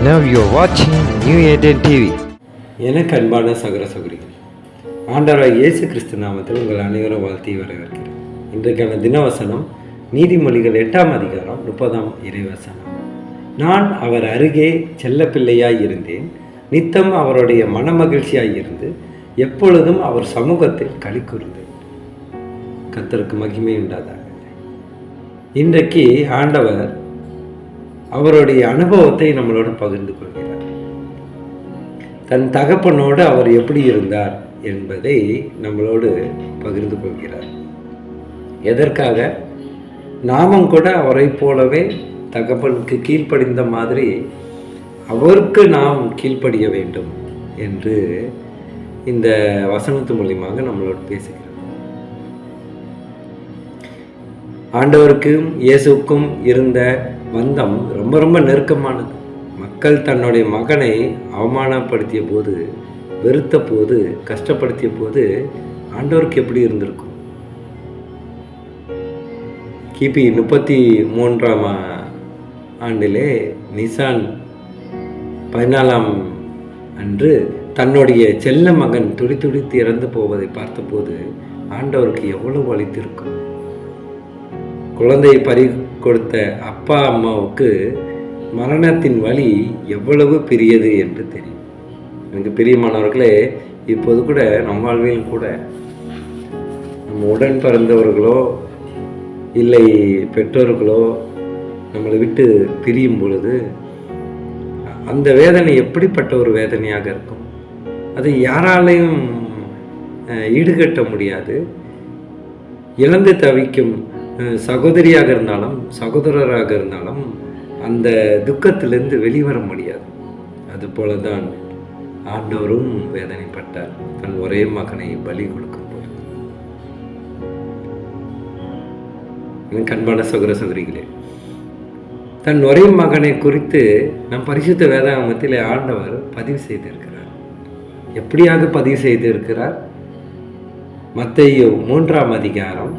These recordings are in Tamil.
Now you're watching New Eden TV. எனக்கு அன்பான சகோதர சகோதரிகள், ஆண்டவராகிய இயேசு கிறிஸ்து நாமத்தில் உங்கள் அனைவரும் வாழ்த்தி வரவேற்கிறேன். இன்றைக்கான தினவசனம் நீதிமொழிகள் 8ஆம் அதிகாரம் 30ஆம் இறைவசனம். நான் அவர் அருகே செல்லப்பிள்ளையாய் இருந்தேன், நித்தம் அவருடைய மனமகிழ்ச்சியாய் இருந்து எப்பொழுதும் அவர் சமூகத்தில் களி கூர்ந்தேன். கர்த்தருக்கு மகிமை உண்டாதாக. இன்றைக்கு ஆண்டவர் அவருடைய அனுபவத்தை நம்மளோட பகிர்ந்து கொள்கிறார். தன் தகப்பனோடு அவர் எப்படி இருந்தார் என்பதை நம்மளோடு பகிர்ந்து கொள்கிறார். எதற்காக? நாமும் கூட அவரை போலவே தகப்பனுக்கு கீழ்ப்படிந்த மாதிரி அவருக்கு நாம் கீழ்ப்படிய வேண்டும் என்று இந்த வசனத்து மூலியமாக நம்மளோடு பேசுகிறார். ஆண்டவருக்கும் இயேசுக்கும் இருந்த பந்தம் ரொம்ப ரொம்ப நெருக்கமானது. மக்கள் தன்னுடைய மகனை அவமானப்படுத்திய போது, வெறுத்த போது, கஷ்டப்படுத்திய போது ஆண்டவருக்கு எப்படி இருந்திருக்கும்? கிபி 33ஆம் ஆண்டிலே நிசான் 14ஆம் அன்று தன்னுடைய செல்ல மகன் துடித்து இறந்து போவதை பார்த்தபோது ஆண்டவருக்கு எவ்வளவு வலித்திருக்கும். குழந்தையை பறி கொடுத்த அப்பா அம்மாவுக்கு மரணத்தின் வலி எவ்வளவு பெரியது என்று தெரியும். எனக்கு பிரியமானவர்களே, இப்போது கூட நம் வாழ்விலும் கூட நம்ம உடன் பிறந்தவர்களோ இல்லை பெற்றோர்களோ நம்மளை விட்டு பிரியும் பொழுது அந்த வேதனை எப்படிப்பட்ட ஒரு வேதனையாக இருக்கும். அதை யாராலையும் ஈடுகட்ட முடியாது. இழந்து தவிக்கும் சகோதரியாக இருந்தாலும் சகோதரராக இருந்தாலும் அந்த துக்கத்திலிருந்து வெளிவர முடியாது. அதுபோல தான் ஆண்டவரும் வேதனைப்பட்டார் தன் ஒரே மகனை பலி கொடுக்கும் போது. எனக்கு அன்பான சகோதர சகோதரிகளே, தன் ஒரே மகனை குறித்து நம் பரிசுத்த வேதாகமத்தில் ஆண்டவர் பதிவு செய்திருக்கிறார். எப்படியாக பதிவு செய்திருக்கிறார்? மத்தேயு 3ஆம் அதிகாரம்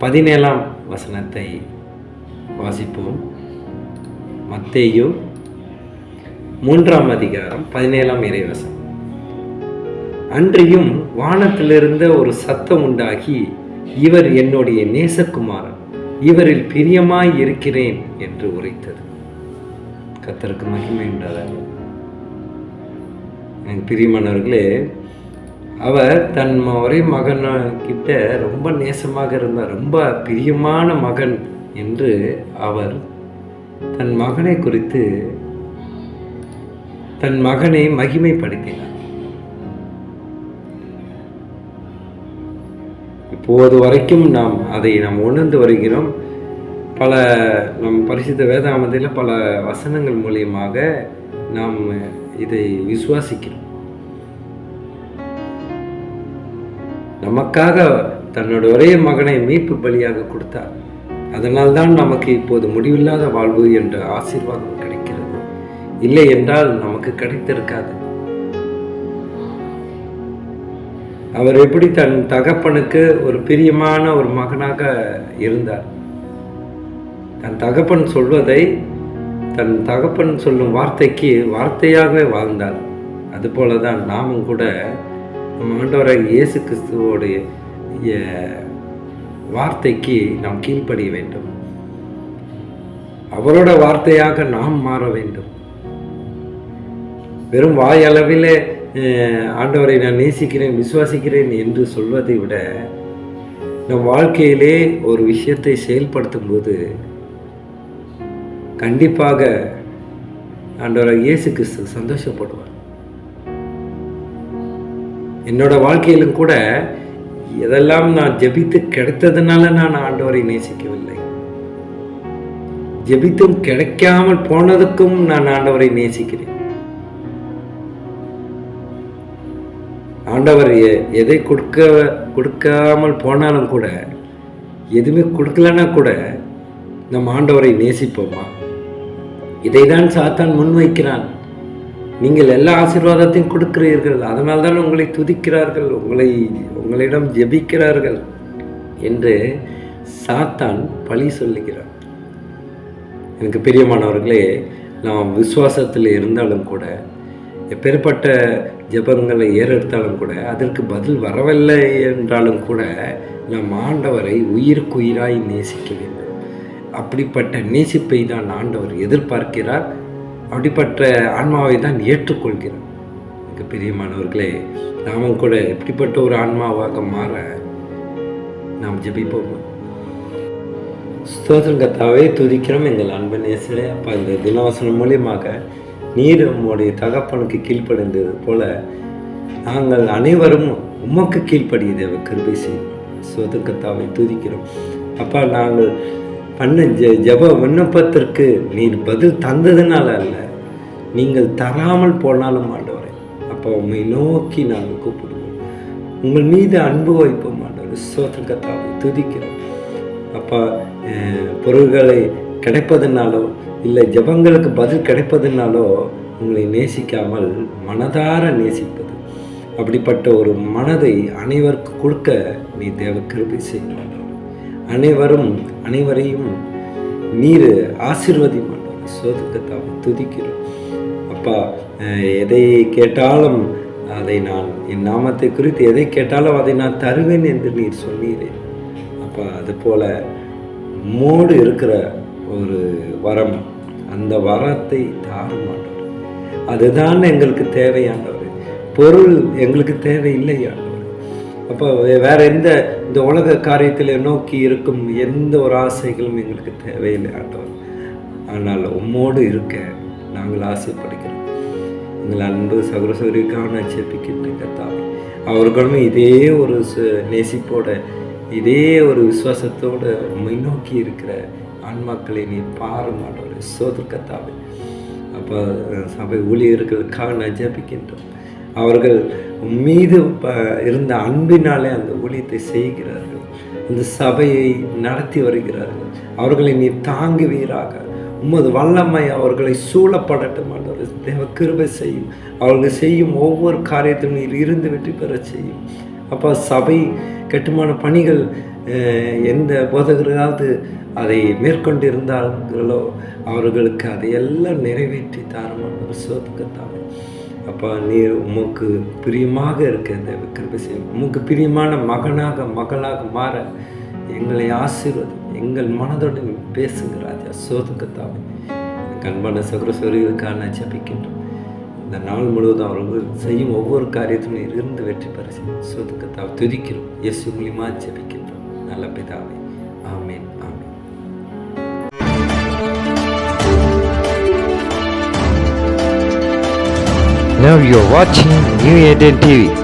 17ஆம் வசனத்தை வாசிப்போம். மத்தேயு 3ஆம் அதிகாரம் 17ஆம் இறைவசனம். அன்றியும் வானத்திலிருந்த ஒரு சத்தம் உண்டாகி, இவர் என்னுடைய நேசகுமாரன், இவரில் பிரியமாய் இருக்கிறேன் என்று உரைத்தது. கர்த்தருக்கு மகிமை உண்டாதாக. எனக்கு பிரியமானவர்களே, அவர் தன் ஒரே மகன் கிட்ட ரொம்ப நேசமாக இருந்தார். ரொம்ப பிரியமான மகன் என்று அவர் தன் மகனை குறித்து தன் மகனை மகிமைப்படுத்தினார். இப்போது வரைக்கும் அதை நாம் உணர்ந்து வருகிறோம். பல நம் பரிசுத்த வேதாகமத்தில் பல வசனங்கள் மூலியமாக நாம் இதை விசுவாசிக்கிறோம். நமக்காக தன்னோட ஒரே மகனை மீட்பு பலியாக கொடுத்தார். அதனால்தான் நமக்கு இப்போது முடிவில்லாத வாழ்வு என்ற ஆசீர்வாதம் கிடைக்கிறது. இல்லை என்றால் நமக்கு கிடைத்திருக்காது. அவர் எப்படி தன் தகப்பனுக்கு ஒரு பிரியமான ஒரு மகனாக இருந்தார். தன் தகப்பன் சொல்வதை தன் தகப்பன் சொல்லும் வார்த்தைக்கு வார்த்தையாகவே வாழ்ந்தார். அதுபோலதான் நாமும் கூட நம் ஆண்டவராகிய இயேசு கிறிஸ்துவோடைய வார்த்தைக்கு நாம் கீழ்ப்படிய வேண்டும். அவரோட வார்த்தையாக நாம் மாற வேண்டும். வெறும் வாயளவிலே ஆண்டவரை நான் நேசிக்கிறேன், விசுவாசிக்கிறேன் என்று சொல்வதை விட நம் வாழ்க்கையிலே ஒரு விஷயத்தை செயல்படுத்தும் போது கண்டிப்பாக ஆண்டவராகிய இயேசு கிறிஸ்து சந்தோஷப்படுவார். என்னோட வாழ்க்கையிலும் கூட எதெல்லாம் நான் ஜெபித்து கிடைத்ததுனால நான் ஆண்டவரை நேசிக்கவில்லை. ஜெபித்தும் கிடைக்காமல் போனதுக்கும் நான் ஆண்டவரை நேசிக்கிறேன். ஆண்டவர் எதை கொடுக்காமல் போனாலும் கூட, எதுவுமே கொடுக்கலன்னா கூட நம் ஆண்டவரை நேசிப்போமா? இதைதான் சாத்தான் முன்வைக்கிறான். நீங்கள் எல்லா ஆசீர்வாதத்தையும் கொடுக்கிறீர்கள், அதனால்தான் உங்களை துதிக்கிறார்கள், உங்களிடம் ஜெபிக்கிறார்கள் என்று சாத்தான் பழி சொல்லுகிறார். எனக்கு பிரியமானவர்களே, நாம் விசுவாசத்தில் இருந்தாலும் கூட, எப்பேற்பட்ட ஜெபங்களை ஏறெடுத்தாலும் கூட, அதற்கு பதில் வரவில்லை என்றாலும் கூட, நம் ஆண்டவரை உயிருக்குயிராய் நேசிக்க வேண்டும். அப்படிப்பட்ட நேசிப்பை தான் ஆண்டவர் எதிர்பார்க்கிறார். அப்படிப்பட்ட ஆன்மாவை தான் ஏற்றுக்கொள்கிறார். மிக பிரியமானவர்களே, நாமும் கூட இப்படிப்பட்ட ஒரு ஆன்மாவாக மாற நாம் ஜெபிப்போம். ஸ்தோத்திரம் கர்த்தாவே, துதிக்கிறோம் எங்கள் அன்பு நேசரே. அப்பா, இந்த தினவசனம் மூலியமாக நீர் உம்முடைய தகப்பனுக்கு கீழ்ப்படிந்தது போல நாங்கள் அனைவரும் உமக்கு கீழ்ப்படிய தேவ கிருபை செய்வோம். ஸ்தோத்திரம் கர்த்தாவே, துதிக்கிறோம். அப்பா, நாங்கள் பண்ண ஜெப விண்ணப்பத்திற்கு நீர் பதில் தந்ததுனால அல்ல, நீங்கள் தராமல் போனாலும் ஆண்டவரே, அப்பா உம்மை நோக்கி நாங்கள் கூப்பிடுவோம். உங்கள் மீது அன்பு வைப்போம் ஆண்டவர். ஸ்தோத்திரம் கர்த்தாவே, துதிக்கிறோம். அப்பா, பொருள்களை கிடைப்பதுனாலோ இல்லை ஜெபங்களுக்கு பதில் கிடைப்பதுனாலோ உங்களை நேசிக்காமல் மனதார நேசிப்பது, அப்படிப்பட்ட ஒரு மனதை அனைவருக்கு கொடுக்க நீ தேவ கிருபை செய்யணும். அனைவரையும் நீர் ஆசீர்வதி மாட்டோம். சோதகத்தாவை துதிக்கிறோம். அப்பா, எதை கேட்டாலும் அதை நான் என் நாமத்தை குறித்து எதை கேட்டாலும் அதை நான் தருவேன் என்று நீர் சொன்னீரே. அப்பா, அதுபோல் மோடு இருக்கிற ஒரு வரம், அந்த வரத்தை தார மாட்டோம். அதுதான் எங்களுக்கு தேவையானவர். பொருள் எங்களுக்கு தேவையில்லை ஆண்டவர். அப்போ வேற எந்த இந்த உலக காரியத்தில் நோக்கி இருக்கும் எந்த ஒரு ஆசைகளும் எங்களுக்கு தேவையில்லை ஆண்டவர். ஆனால் உம்மோடு இருக்க நாங்கள் ஆசைப்படுகிறோம். எங்கள் அன்பு சகோதரிக்காக நான் ஜெபிக்கின்ற கர்த்தாவே, அவர்களும் இதே ஒரு நேசிப்போட இதே ஒரு விசுவாசத்தோடு உம்மை நோக்கி இருக்கிற ஆன்மாக்களை நீ பாருமாட்டவர். ஸ்தோத்திரம் கர்த்தாவே. அப்போ சபை ஊழியர்களுக்காக நான் ஜெபிக்கின்றோம். அவர்கள் மீது இருந்த அன்பினாலே அந்த ஊழியத்தை செய்கிறார்கள், அந்த சபையை நடத்தி வருகிறார்கள். அவர்களை நீ தாங்குவீராக. உமது வல்லமை அவர்களை சூழப்படட்டும் ஆண்டவரே. தேவ கிருபை செய்யும். அவர்கள் செய்யும் ஒவ்வொரு காரியத்திலும் நீர் இருந்து வெற்றி பெற செய்யும். அப்போ சபை கட்டுமான பணிகள் எந்த போதகராவது அதை மேற்கொண்டிருந்தார்களோ அவர்களுக்கு அதையெல்லாம் நிறைவேற்றி தாரமான சோதகத்தாவே. அப்பா, நீர் உமக்கு பிரியமாக இருக்க தேவ கிருபை செய்யும். உமக்கு பிரியமான மகளாக மாற எங்களை ஆசீர்வதி. எங்கள் மனதோடு பேசுங்க ராஜா. சோதகத்தாவே, அன்பான சகோதரிகளுக்காக ஜெபிக்கின்றோம். இந்த நாள் முழுவதும் அவர்கள் செய்யும் ஒவ்வொரு காரியத்திலும் இருந்து வெற்றி பெற செய்யும். சோதகத்தாவை துதிக்கிறோம். இயேசு மூலியமா ஜெபிக்கின்றோம் நல்ல பிதாவே. ஆமென், ஆமென். Now you're watching New Eden TV.